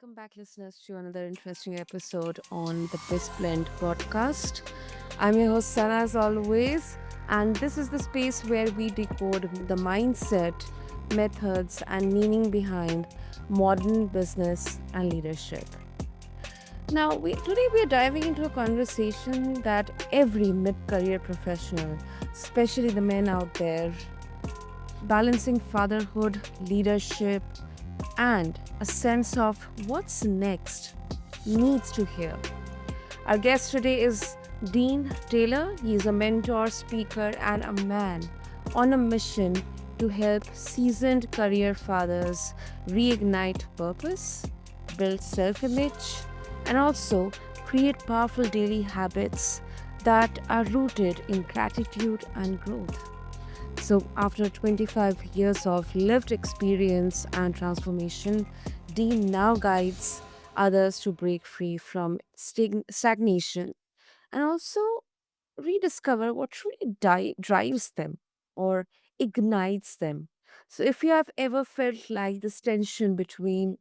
Welcome back, listeners, to another interesting episode on the BizBlend Podcast. I'm your host, Sana, as always, and this is the space where we decode the mindset, methods, and meaning behind modern business and leadership. Now, today we are diving into a conversation that every mid career professional, especially the men out there, balancing fatherhood, leadership, and a sense of what's next needs to hear. Our guest today is Dean Taylor. He is a mentor, speaker, and a man on a mission to help seasoned career fathers reignite purpose, build self image, and also create powerful daily habits that are rooted in gratitude and growth. So, after 25 years of lived experience and transformation, Dean now guides others to break free from stagnation and also rediscover what truly drives them or ignites them. So, if you have ever felt like this tension between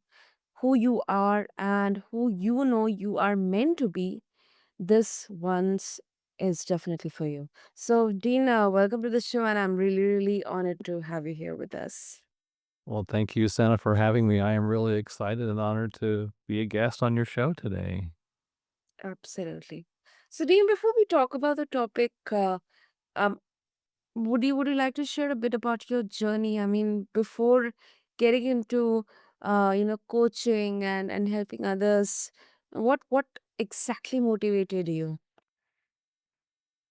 who you are and who you know you are meant to be, this once is definitely for you. So, Dina, welcome to the show, and I'm really, really honored to have you here with us. Well, thank you, Santa, for having me. I am really excited and honored to be a guest on your show today. Absolutely. So, Dean, before we talk about the topic, um, would you like to share a bit about your journey? I mean, before getting into coaching and helping others, what exactly motivated you?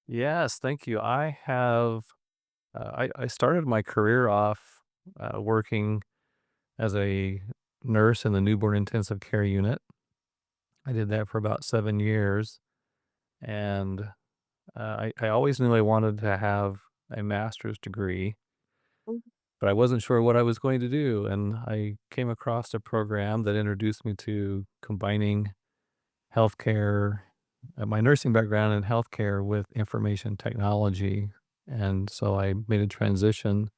Yes, thank you. I started my career off working as a nurse in the newborn intensive care unit. I did that for about 7 years, and I always knew I wanted to have a master's degree, Mhm. but I wasn't sure what I was going to do. And I came across a program that introduced me to combining healthcare, my nursing background in healthcare with information technology. And so I made a transition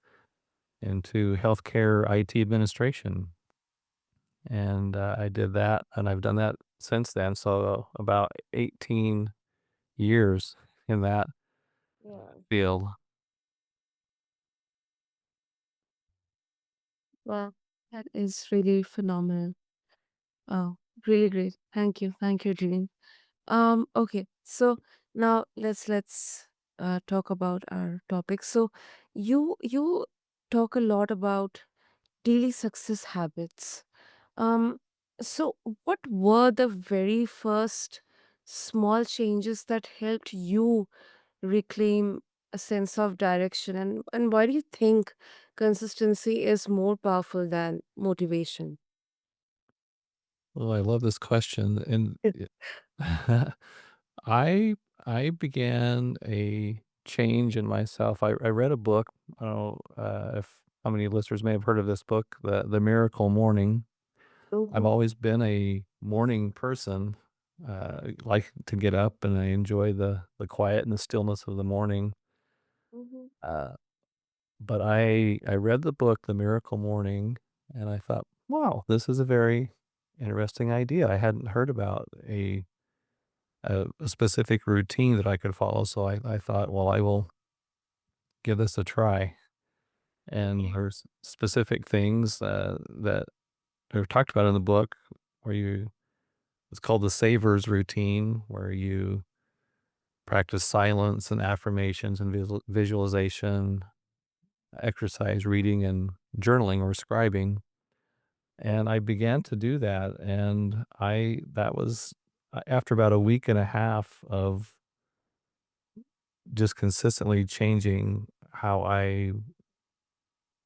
into healthcare IT administration. And I did that, and I've done that since then. So about 18 years in that Yeah. field. Well, that is really phenomenal. Oh, really great. Thank you. Thank you, Jean. Okay. So now let's talk about our topic. So you talk a lot about daily success habits. Um, so what were the very first small changes that helped you reclaim a sense of direction, and why do you think consistency is more powerful than motivation? Well, I love this question. I I began a change in myself. I read a book. I don't know if how many listeners may have heard of this book, the Miracle Morning. I've Mhm, always been a morning person. Like to get up, and I enjoy the quiet and the stillness of the morning. mhm. Uh, but I read the book, The Miracle Morning, and I thought, wow, this is a very interesting idea. I hadn't heard about a specific routine that I could follow. So I thought, well, I will give this a try. And there's specific things that are talked about in the book where it's called the Savers routine, where you practice silence and affirmations and visualization, exercise, reading, and journaling or scribing. And I began to do that. And that was after about a week and a half of just consistently changing how I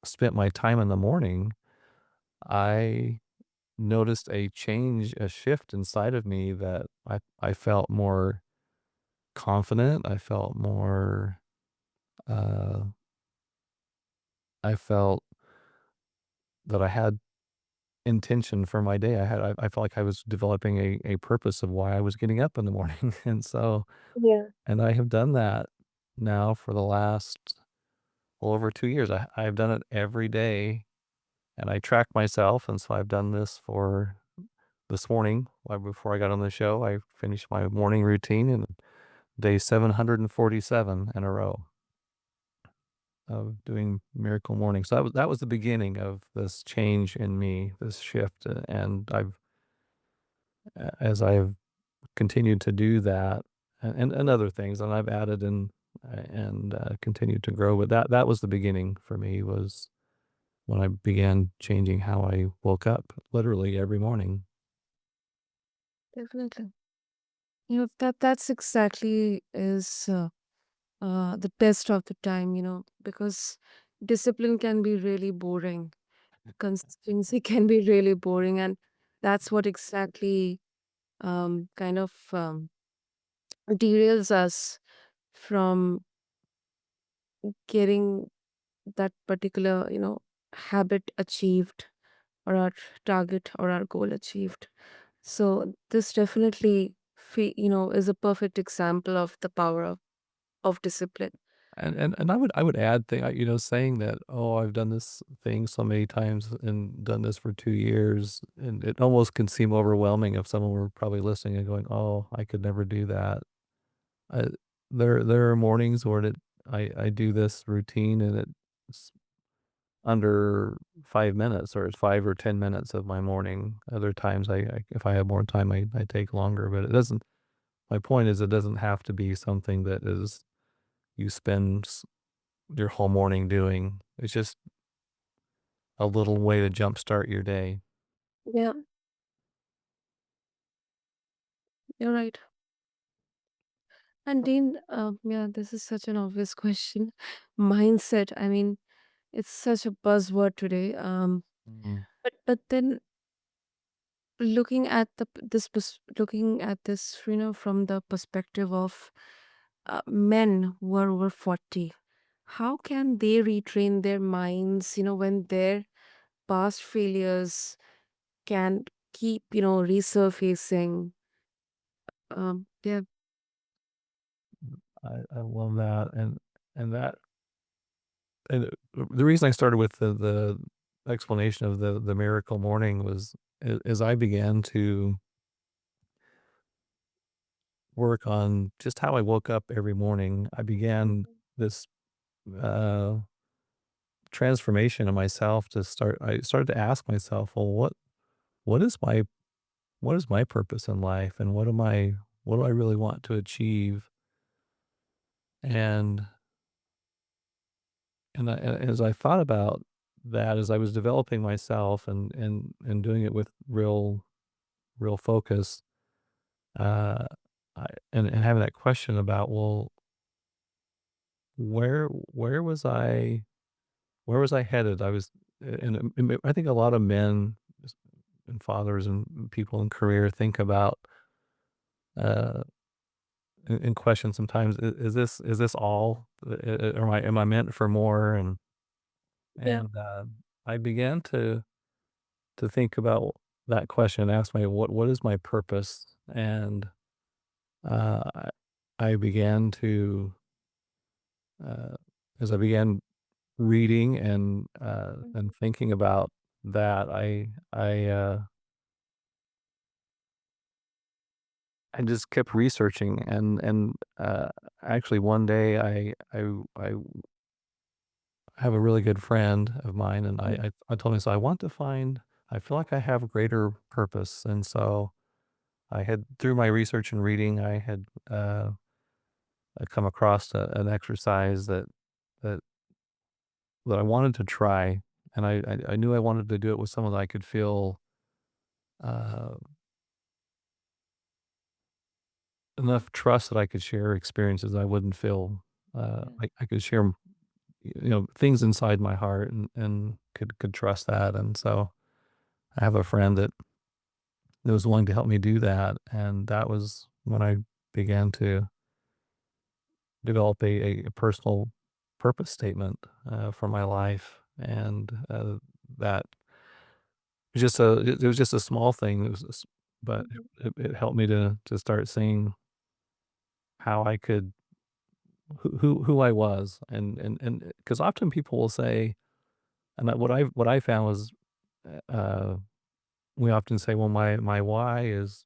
spent my time in the morning. I noticed a change, a shift inside of me that I felt more confident. Uh, I felt that I had intention for my day. I felt like I was developing a purpose of why I was getting up in the morning. Yeah. And I have done that now for the last well over 2 years. I've done it every day, and I track myself. And so I've done this for this morning, before I got on the show, I finished my morning routine and day 747 in a row of doing Miracle Morning. So that was the beginning of this change in me, this shift, and as I've continued to do that, and other things, and I've added in, and continued to grow. But that was the beginning for me, was when I began changing how I woke up, literally every morning. Definitely. That's exactly is the best of the time, because discipline can be really boring. Consistency can be really boring, and that's what exactly kind of derails us from getting that particular, habit achieved, or our target or our goal achieved. So this definitely, is a perfect example of the power of discipline. And I would add saying that, "Oh, I've done this thing so many times and done this for 2 years," and it almost can seem overwhelming if someone were probably listening and going, "Oh, I could never do that." I there are mornings where I do this routine and it's under 5 minutes, or it's 5 or 10 minutes of my morning. Other times, if I have more time, I take longer, but it doesn't my point is, it doesn't have to be something that is you spend your whole morning doing. It's just a little way to jumpstart your day. Yeah, you're right. And Dean, yeah, this is such an obvious question. Mindset. I mean, it's such a buzzword today. Mm. But then looking at looking at this, from the perspective of men who are over 40, how can they retrain their minds? When their past failures can keep, resurfacing. Yeah, I love that, and that and the reason I started with the explanation of the miracle morning was, as I began to work on just how I woke up every morning, I began this, uh, transformation in myself. I started to ask myself, "Well, what is my what is my purpose in life, and what do I really want to achieve?" And as I thought about that, as I was developing myself and doing it with real focus, uh, and having that question about, well, where was I headed? I think a lot of men and fathers and people in career think about, uh, and question sometimes, is this all? Am I meant for more? yeah. And I began to think about that question, ask me, what is my purpose? And I I began to, uh, as I began reading and thinking about that, I just kept researching, and actually one day I have a really good friend of mine, and I told him, so I feel like I have greater purpose. And so I had, through my research and reading, I come across an exercise that that I wanted to try, and I knew I wanted to do it with someone that I could feel, uh, enough trust that I could share experiences I wouldn't feel, I could share, things inside my heart, and could trust that. And so I have a friend that was willing to help me do that, and that was when I began to develop a personal purpose statement, for my life. And that it was just a small thing. It was just, but Mhm. it helped me to start seeing how I could, who I was. And because often people will say, what I found was, uh we often say, well, my why is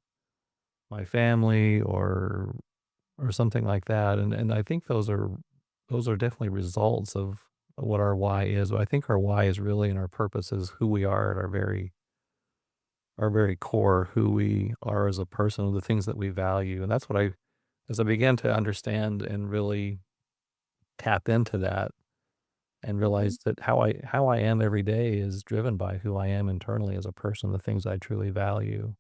my family or something like that. And I think those are definitely results of what our why is. But I think our why is really, and our purpose is who we are at our very core, who we are as a person, the things that we value. And that's what as I began to understand and really tap into that and Mhm. realize that how I am every day is driven by who I am internally as a person, the things I truly value.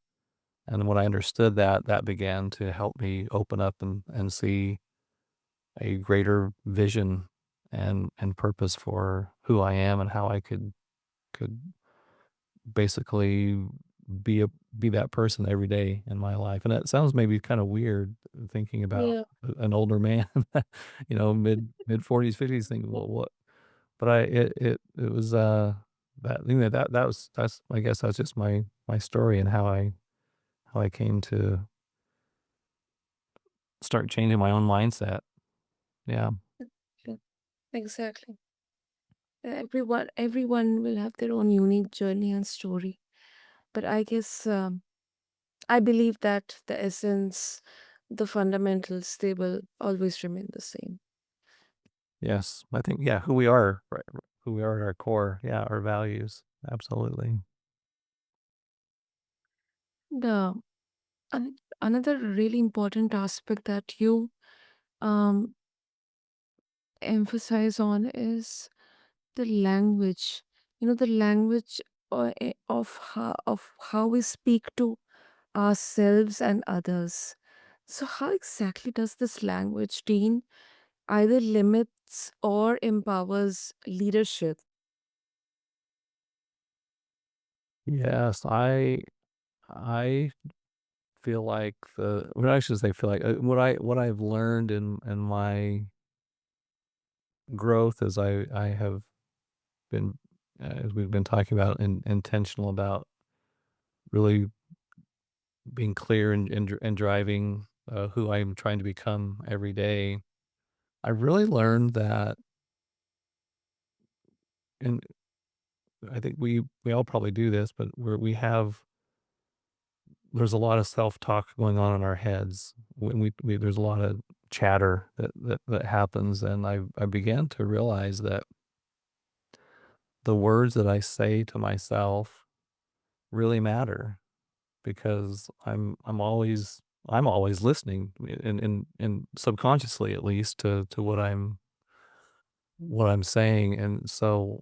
And when I understood that, that began to help me open up and see a greater vision and purpose for who I am and how I could basically be a be that person every day in my life. And that sounds maybe kind of weird thinking about Yeah. an older man, mid 40s, 50s thinking, well, what? But it was that that was that's I guess that's just my story and how I came to start changing my own mindset. Yeah. Yeah, exactly. Everyone will have their own unique journey and story. But I guess I believe that the essence, the fundamentals, they will always remain the same. Yes. I think, yeah, who we are, right, who we are at our core. Yeah, our values. Absolutely. The another really important aspect that you um, emphasize on is the language. The language of how we speak to ourselves and others. So, how exactly does this language, Dean, either limits or empowers leadership? Yes, I feel like what I should say feel like what I've learned in my growth as I have been as we've been talking about intentional about really being clear and driving who I'm trying to become every day. I really learned that, and I think we all probably do this, but we have there's a lot of self-talk going on in our heads. When we there's a lot of chatter that happens, and I began to realize that the words that I say to myself really matter because I'm always listening in subconsciously at least to what I'm saying. And so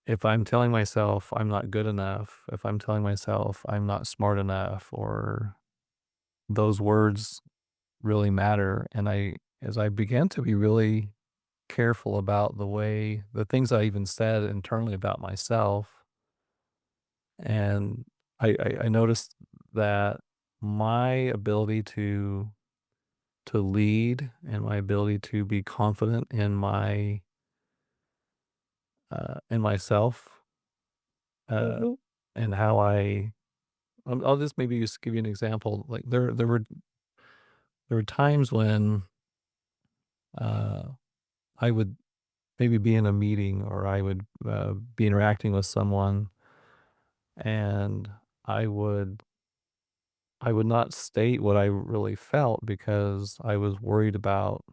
if I'm telling myself I'm not good enough, if I'm telling myself I'm not smart enough, or those words really matter. And as I began to be really careful about the things I even said internally about myself, and I noticed that my ability to lead and my ability to be confident in myself, uh, Mhm. and how I'll just maybe just give you an example. Like there were times when uh, I would maybe be in a meeting or I would be interacting with someone, and I would I would not state what I really felt because I was worried about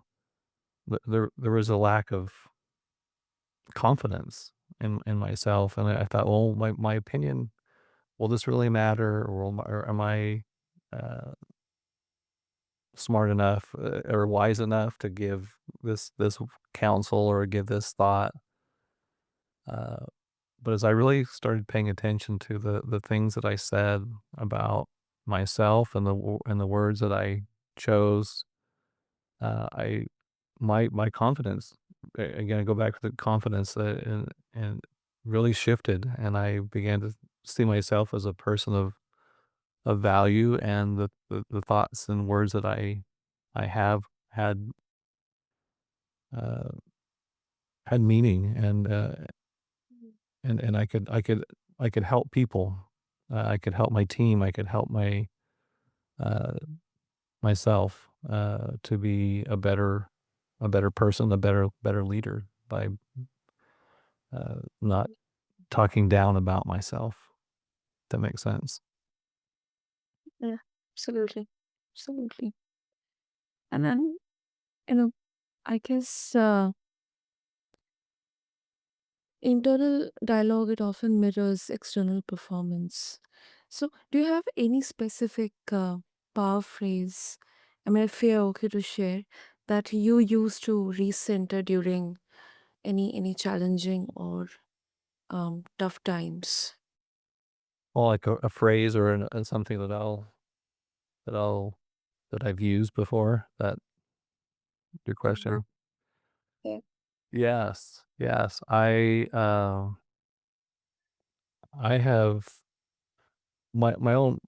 there was a lack of confidence in myself, and I thought, well, my opinion, will this really matter, or am I uh, smart enough or wise enough to give this counsel or give this thought? Uh, but as I really started paying attention to the things that I said about myself and and the words that I chose, I my confidence again, I go back to the confidence and really shifted, and I began to see myself as a person of value, and the thoughts and words that I have had uh, had meaning, and I could help people. I could help my team. I could help uh, myself to be a better person, a better leader by not. talking down about myself. That makes sense. Yeah, absolutely. Absolutely. And then, you know, I guess internal dialogue, it often mirrors external performance. So, do you have any specific power phrase, I mean, if you're okay to share, that you use to recenter during any challenging or tough times? Well, like a phrase or something that I'll that I've used before. That your question? Yeah. Yes, yes. I have my own.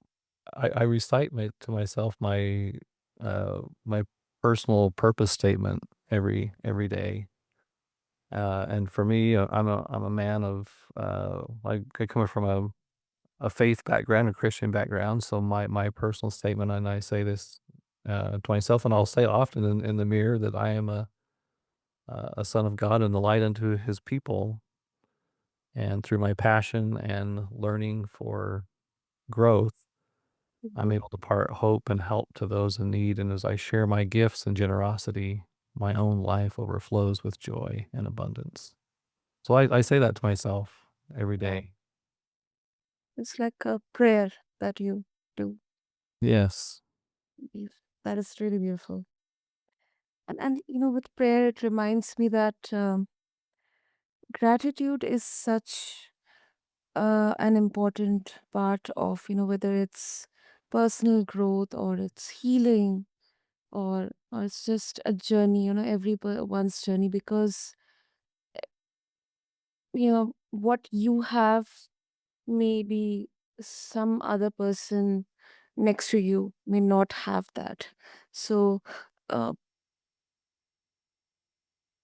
I recite to myself my personal purpose statement every day. And for me, I'm a man of I come from a faith background, a Christian background. So my personal statement, and I say this to myself, and I'll say it often in the mirror, that I am a son of God and the light unto His people. And through my passion and learning for growth, I'm Mhm. able to part hope and help to those in need. And as I share my gifts and generosity, my own life overflows with joy and abundance. So I say that to myself every Wow. day. It's like a prayer that you do. Yes. That is really beautiful. And with prayer, it reminds me that gratitude is such an important part of, whether it's personal growth or it's healing or it's just a journey, one's journey, because what you have, maybe some other person next to you may not have that. So uh,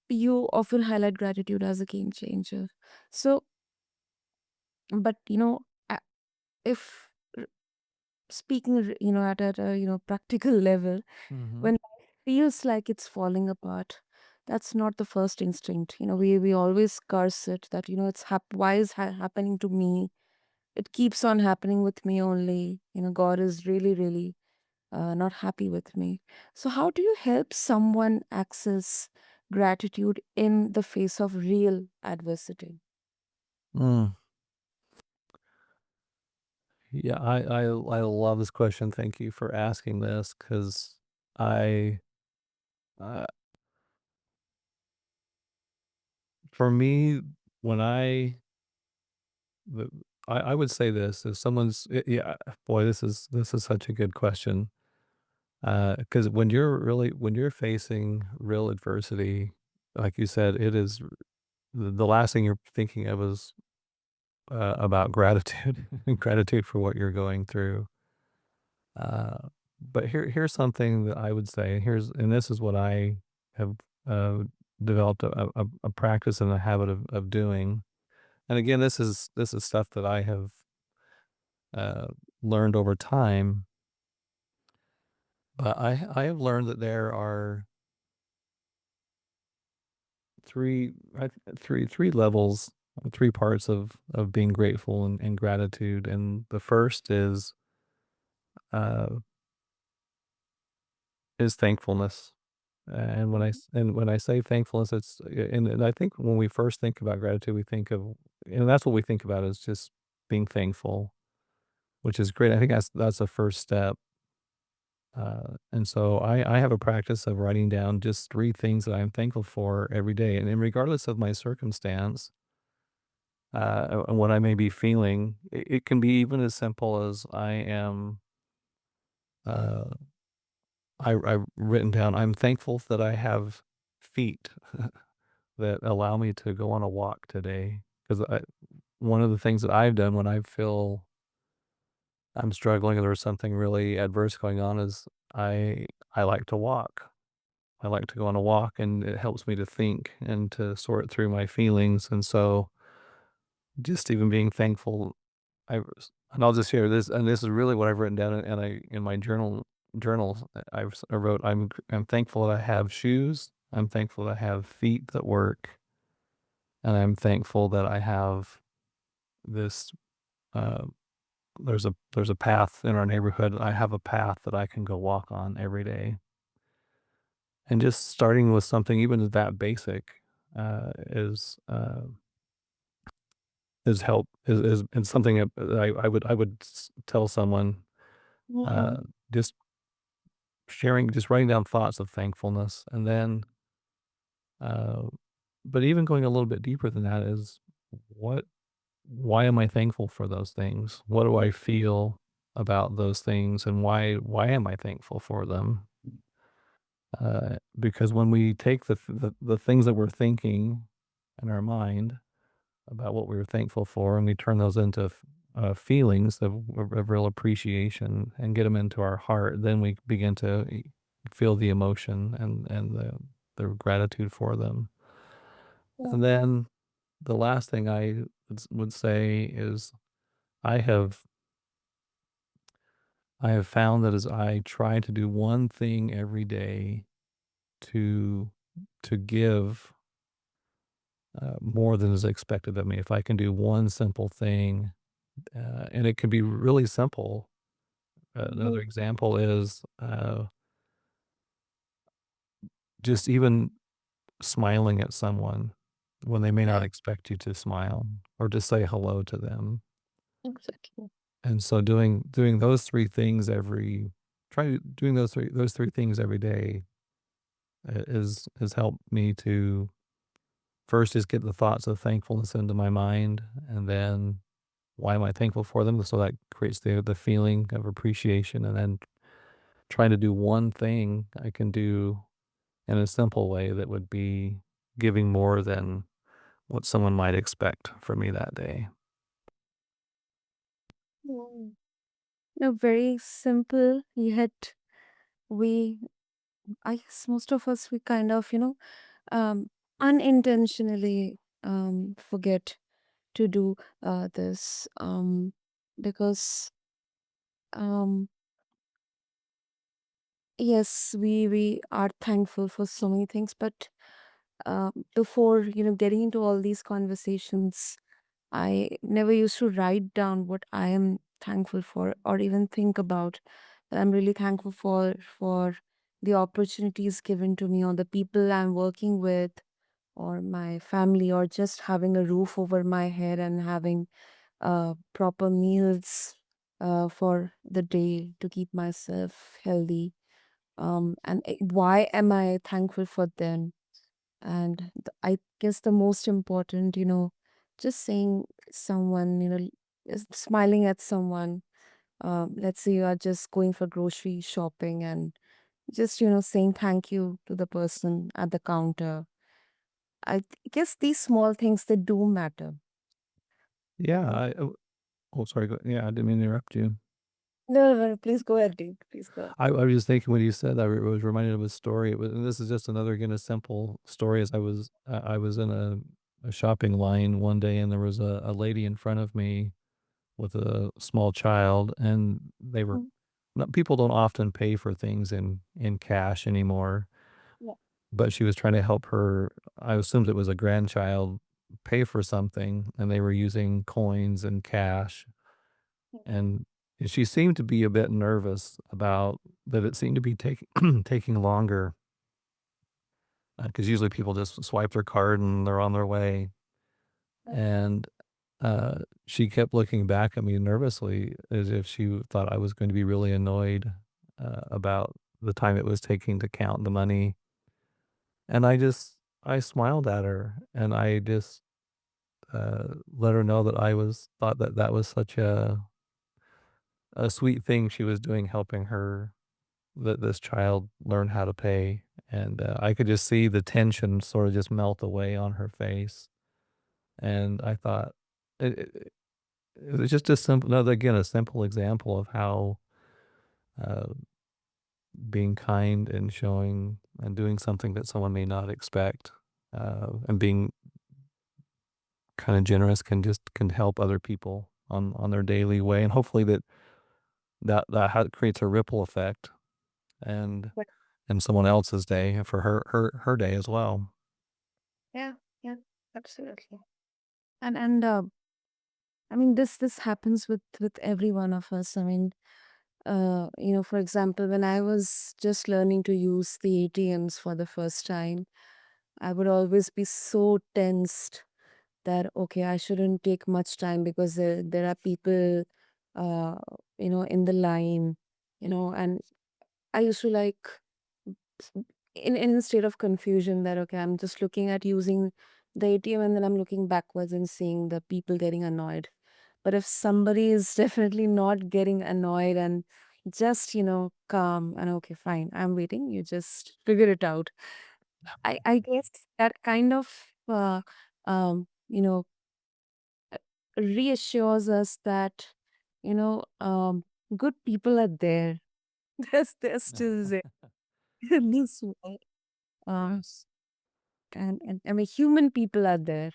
you often highlight gratitude as a game changer. So, but a- if speaking, at a practical level, Hmm. when life feels like it's falling apart, that's not the first instinct. We always curse it, that it's why is happening to me? It keeps on happening with me only. God is really, really not happy with me. So, how do you help someone access gratitude in the face of real adversity? Mm. Yeah, I love this question. Thank you for asking this, because I, uh, for me, when the- I would say this, if yeah, boy, this is such a good question. Because when you're facing real adversity, like you said, it is the last thing you're thinking of is about gratitude, gratitude for what you're going through. But here's something that I would say. And this is what I have uh, developed a practice and a habit of doing. And again, this is stuff that I have uh, learned over time. But I have learned that there are three three levels, three parts of being grateful and gratitude. And the first uh, is thankfulness. And when I say thankfulness, and I think when we first think about gratitude, we think of, and that's what we think about, is just being thankful, which is great. I think that's the first step. And so I have a practice of writing down just three things that I'm thankful for every day, and regardless of my circumstance, and what I may be feeling, it can be even as simple as uh, I've written down, I'm thankful that I have feet that allow me to go on a walk today. Because one of the things that I've done when I feel I'm struggling or there's something really adverse going on is I like to walk. I like to go on a walk, and it helps me to think and to sort through my feelings. And so just even being thankful, and I'll just share this, and this is really what I've written down, and I in my journal I wrote, I'm thankful that I have shoes. I'm thankful that I have feet that work, and I'm thankful that I have this uh, there's a path in our neighborhood. I have a path that I can go walk on every day, and just starting with something even that basic uh, is uh, help is and something that I would tell someone, uh, Mm-hmm. just just writing down thoughts of thankfulness, and then uh, but even going a little bit deeper than that is what why am I thankful for those things? What do I feel about those things, and why am I thankful for them? Because when we take the things that we're thinking in our mind about what we were thankful for, and we turn those into feelings of real appreciation and get them into our heart, then we begin to feel the emotion and the gratitude for them. Yeah. And then the last thing I would say is I have I have found that as I try to do one thing every day to give more than is expected of me. If I can do one simple thing, and it can be really simple. Mhm. Another example is just even smiling at someone when they may not Yeah, expect you to smile, or to say hello to them. exactly. And so doing those three things doing those three things every day has helped me to first is get the thoughts of thankfulness into my mind, and then why am I thankful for them? So that creates the feeling of appreciation, and then trying to do one thing I can do in a simple way that would be giving more than what someone might expect from me that day. Mm. No, very simple. Yet we, I guess most of us, we kind of, um, unintentionally forget to do this because um, yes, we are thankful for so many things, but before getting into all these conversations, I never used to write down what I am thankful for, or even think about that I'm really thankful for the opportunities given to me, or the people I'm working with, or my family, or just having a roof over my head and having proper meals for the day to keep myself healthy. Why am I thankful for them? And I guess the most important, just saying someone, just smiling at someone. Let's say you are just going for grocery shopping and just, saying thank you to the person at the counter. Guess these small things, they do matter. Yeah, Uh, sorry. Yeah, I didn't mean to interrupt you. No, no, no, please go ahead, Dean. Please go ahead. I was just thinking when you said that, I was reminded of a story. And this is just another, again, a simple story. As I was in a shopping line one day, and there was a lady in front of me with a small child, and they were Mm. people don't often pay for things in cash anymore, Yeah. but she was trying to help her. I assumed it was a grandchild pay for something, and they were using coins and cash, and she seemed to be a bit nervous about that. It seemed to be taking taking longer, because usually people just swipe their card and they're on their way. And uh, she kept looking back at me nervously, as if she thought I was going to be really annoyed about the time it was taking to count the money. And I smiled at her, and I just let her know that I was thought that that was such a sweet thing she was doing, helping her that this child learn how to pay. And I could just see the tension sort of just melt away on her face. And I thought it was just a simple, another, again, a simple example of how uh, being kind and showing and doing something that someone may not expect, and being kind of generous can help other people on their daily way, and hopefully creates a ripple effect, and But someone else's day for her day as well. yeah, yeah, absolutely. And I mean, this happens with every one of us. I mean, for example, when I was just learning to use the ATMs for the first time, I would always be so tensed that okay, I shouldn't take much time because there are people, uh, in the line, and I used to like in a state of confusion that okay, I'm just looking at using the ATM and then I'm looking backwards and seeing the people getting annoyed. But if somebody is definitely not getting annoyed and just, calm and okay, fine, I'm waiting, you just figure it out. I guess that kind of, um, you know, reassures us that, you know, um, good people are there. They're still there in this world. Um, Yes. and I mean, human people are there.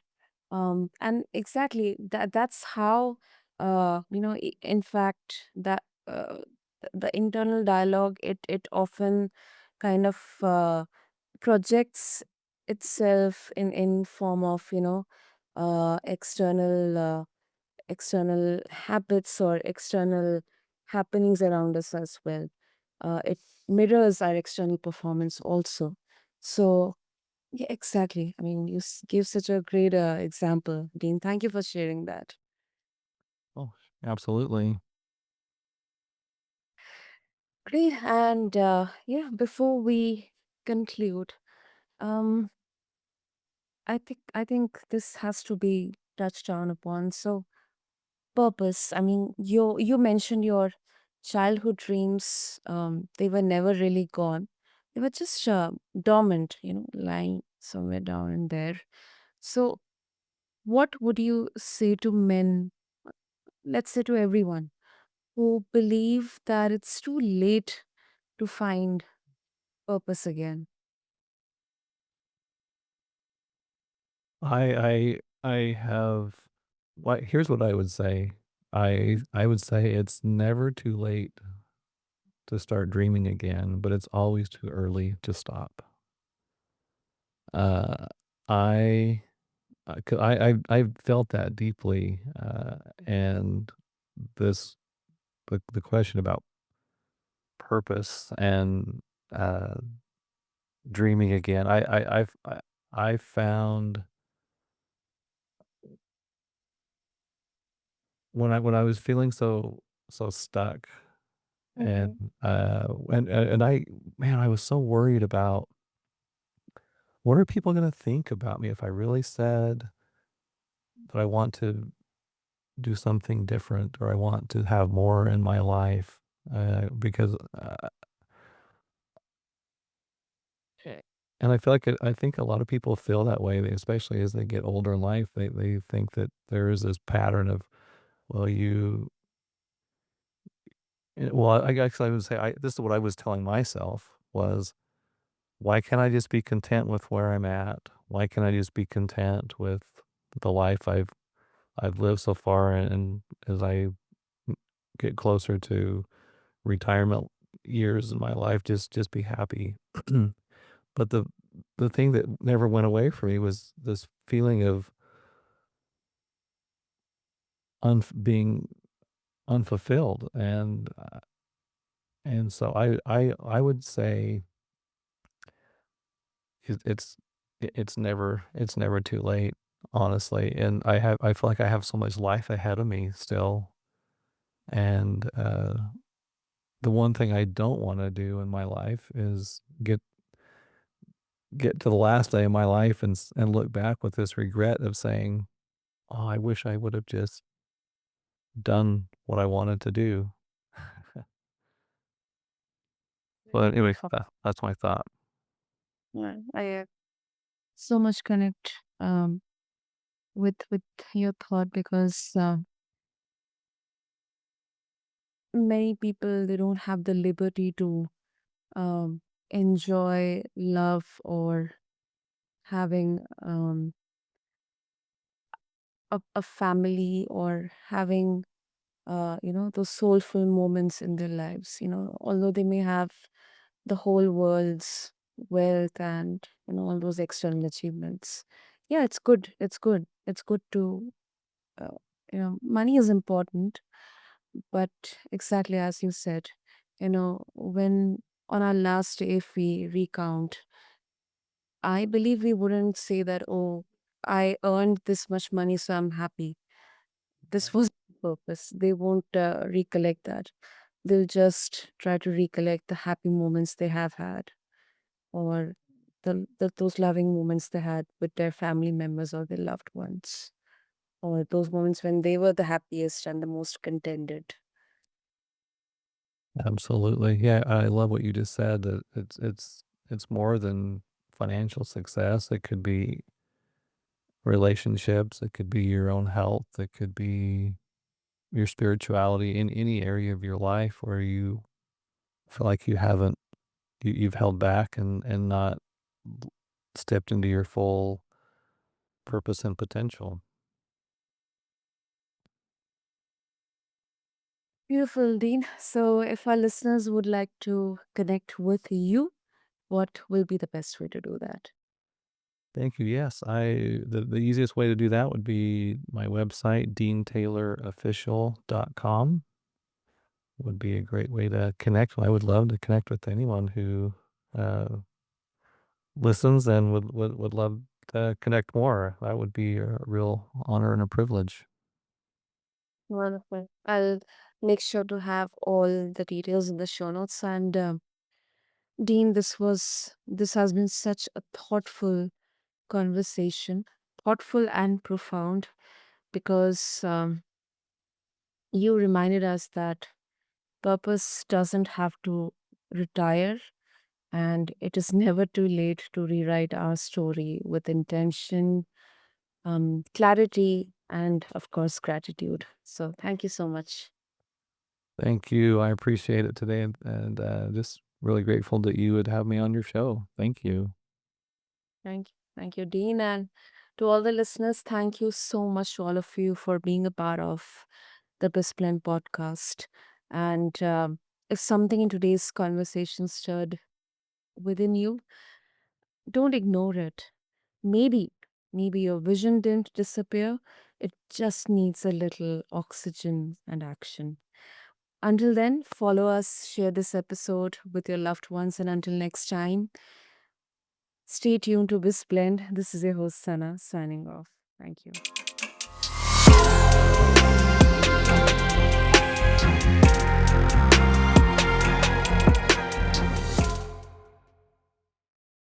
And exactly that's how, in fact, that the internal dialogue, it often kind of projects itself in form of, external habits or external happenings around us as well. It mirrors our external performance also. So yeah, exactly. I mean, you gave such a great example, Dean. Thank you for sharing that. Oh, absolutely. Great. And yeah, before we conclude, um, I think this has to be touched on upon. So purpose. I mean, you mentioned your childhood dreams. They were never really gone. They were just dormant, lying somewhere down in there. So, what would you say to men? Let's say to everyone who believe that it's too late to find purpose again. I have here's what I would say. I would say it's never too late to start dreaming again, but it's always too early to stop. Uh, I, 'Cause I felt that deeply, and this the question about purpose and uh, dreaming again. I found when I was feeling so stuck and Mhm. and I man, I was so worried about what are people going to think about me if I really said that I want to do something different or I want to have more in my life because eh, and I feel like I think a lot of people feel that way, especially as they get older in life. They think that there is this pattern of well, well, I guess I would say this is what I was telling myself was why can't I just be content with where I'm at? Why can't I just be content with the life I've lived so far and as I get closer to retirement years in my life, just be happy. But the thing that never went away for me was this feeling of being unfulfilled, and so I would say it's it's never too late, honestly. And I feel like I have so much life ahead of me still, and the one thing I don't want to do in my life is get to the last day of my life and look back with this regret of saying, "Oh, I wish I would have just done what I wanted to do." But anyway, that's my thought. Yeah, I so much connect with your thought because many people they don't have the liberty to enjoy love or having a family or having those soulful moments in their lives. Although they may have the whole world's wealth and all those external achievements. Yeah, it's good. It's good to Money is important, but exactly as you said, when on our last day, if we recount, I believe we wouldn't say that, oh, I earned this much money, so I'm happy. This Right. was the purpose. They won't recollect that. They'll just try to recollect the happy moments they have had, or those loving moments they had with their family members or their loved ones, or those moments when they were the happiest and the most contented. Absolutely. Yeah, I love what you just said that it's more than financial success. It could be relationships, it could be your own health, it could be your spirituality in any area of your life where you feel like you've held back and not l- stepped into your full purpose and potential. Beautiful, Dean. So, if our listeners would like to connect with you, what will be the best way to do that? Thank you. Yes, the easiest way to do that would be my website, deantaylorofficial.com would be a great way to connect. I would love to connect with anyone who uh, listens and would love to connect more. That would be a real honor and a privilege. Wonderful. I'll make sure to have all the details in the show notes. And Dean, this has been such a thoughtful conversation, thoughtful and profound, because you reminded us that purpose doesn't have to retire, and it is never too late to rewrite our story with intention, clarity, and of course, gratitude. So, thank you so much. Thank you. I appreciate it today and just really grateful that you would have me on your show. Thank you. Thank you. Thank you, Dean. And to all the listeners, thank you so much to all of you for being a part of the BizBlend podcast. And if something in today's conversation stirred within you, don't ignore it. Maybe, maybe your vision didn't disappear. It just needs a little oxygen and action. Until then, follow us, share this episode with your loved ones, and until next time, stay tuned to BizBlend. This is your host, Sana, signing off. Thank you.